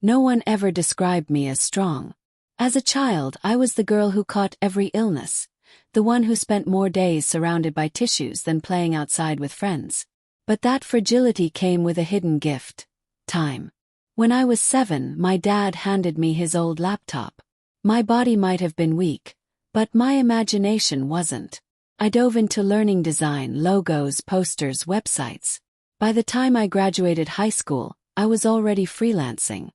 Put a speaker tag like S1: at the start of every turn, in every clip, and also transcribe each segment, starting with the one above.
S1: No one ever described me as strong. As a child, I was the girl who caught every illness, the one who spent more days surrounded by tissues than playing outside with friends. But that fragility came with a hidden gift: time. When I was 7, my dad handed me his old laptop. My body might have been weak, but my imagination wasn't. I dove into learning design, logos, posters, websites. By the time I graduated high school, I was already freelancing.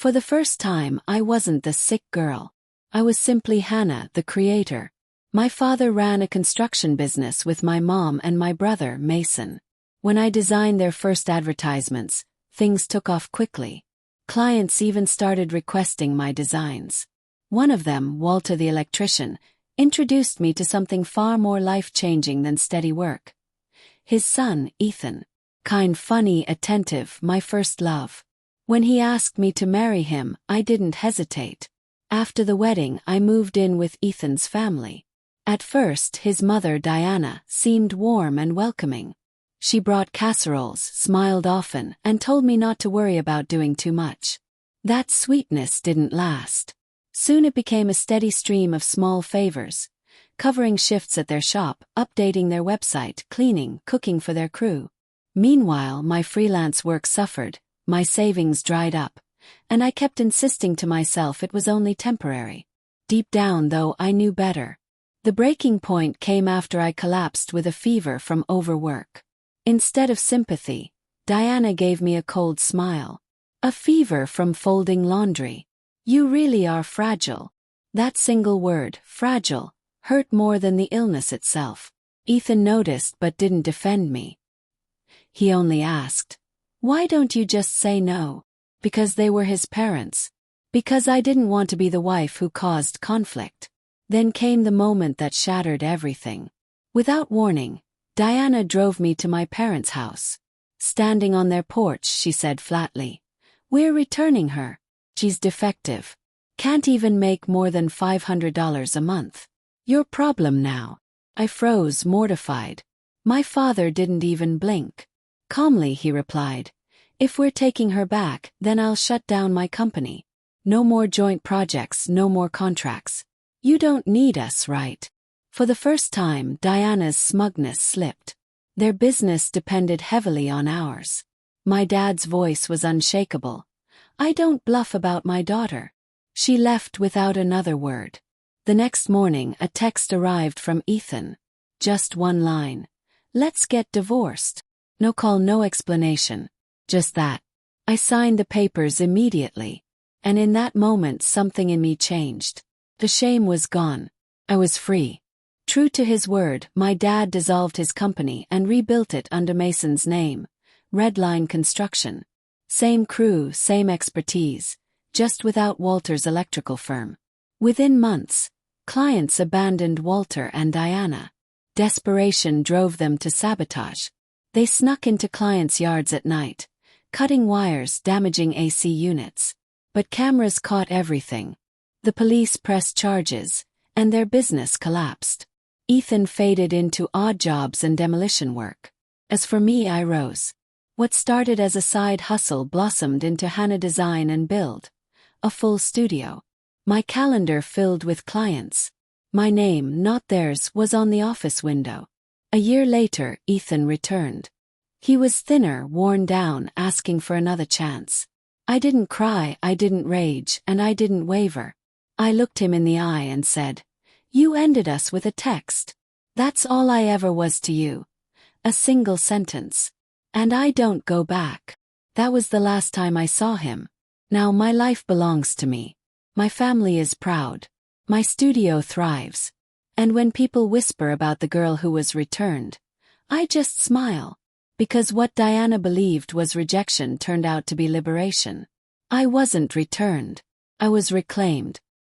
S1: For the first time, I wasn't the sick girl. I was simply Hannah, the creator. My father ran a construction business with my mom and my brother, Mason. When I designed their first advertisements, things took off quickly. Clients even started requesting my designs. One of them, Walter the electrician, introduced me to something far more life-changing than steady work. His son, Ethan. Kind, funny, attentive, my first love. When he asked me to marry him, I didn't hesitate. After the wedding, I moved in with Ethan's family. At first, his mother, Diana, seemed warm and welcoming. She brought casseroles, smiled often, and told me not to worry about doing too much. That sweetness didn't last. Soon it became a steady stream of small favors, covering shifts at their shop, updating their website, cleaning, cooking for their crew. Meanwhile, my freelance work suffered, my savings dried up, and I kept insisting to myself it was only temporary. Deep down, though, I knew better. The breaking point came after I collapsed with a fever from overwork. Instead of sympathy, Diana gave me a cold smile. A fever from folding laundry. You really are fragile. That single word, fragile, hurt more than the illness itself. Ethan noticed but didn't defend me. He only asked, "Why don't you just say no?" Because they were his parents. Because I didn't want to be the wife who caused conflict. Then came the moment that shattered everything. Without warning, Diana drove me to my parents' house. Standing on their porch, she said flatly, "We're returning her. She's defective. Can't even make more than $500 a month. Your problem now." I froze, mortified. My father didn't even blink. Calmly he replied, "If we're taking her back, then I'll shut down my company. No more joint projects, no more contracts. You don't need us, right?" For the first time, Diana's smugness slipped. Their business depended heavily on ours. My dad's voice was unshakable. "I don't bluff about my daughter." She left without another word. The next morning, a text arrived from Ethan. Just one line. "Let's get divorced." No call, no explanation. Just that. I signed the papers immediately. And in that moment, something in me changed. The shame was gone. I was free. True to his word, my dad dissolved his company and rebuilt it under Mason's name, Redline Construction. Same crew, same expertise, just without Walter's electrical firm. Within months, clients abandoned Walter and Diana. Desperation drove them to sabotage. They snuck into clients' yards at night, cutting wires, damaging AC units. But cameras caught everything. The police pressed charges, and their business collapsed. Ethan faded into odd jobs and demolition work. As for me, I rose. What started as a side hustle blossomed into Hannah Design and Build, a full studio. My calendar filled with clients. My name, not theirs, was on the office window. A year later, Ethan returned. He was thinner, worn down, asking for another chance. I didn't cry, I didn't rage, and I didn't waver. I looked him in the eye and said, "You ended us with a text. That's all I ever was to you. A single sentence. And I don't go back." That was the last time I saw him. Now my life belongs to me. My family is proud. My studio thrives. And when people whisper about the girl who was returned, I just smile. Because what Diana believed was rejection turned out to be liberation. I wasn't returned. I was reclaimed.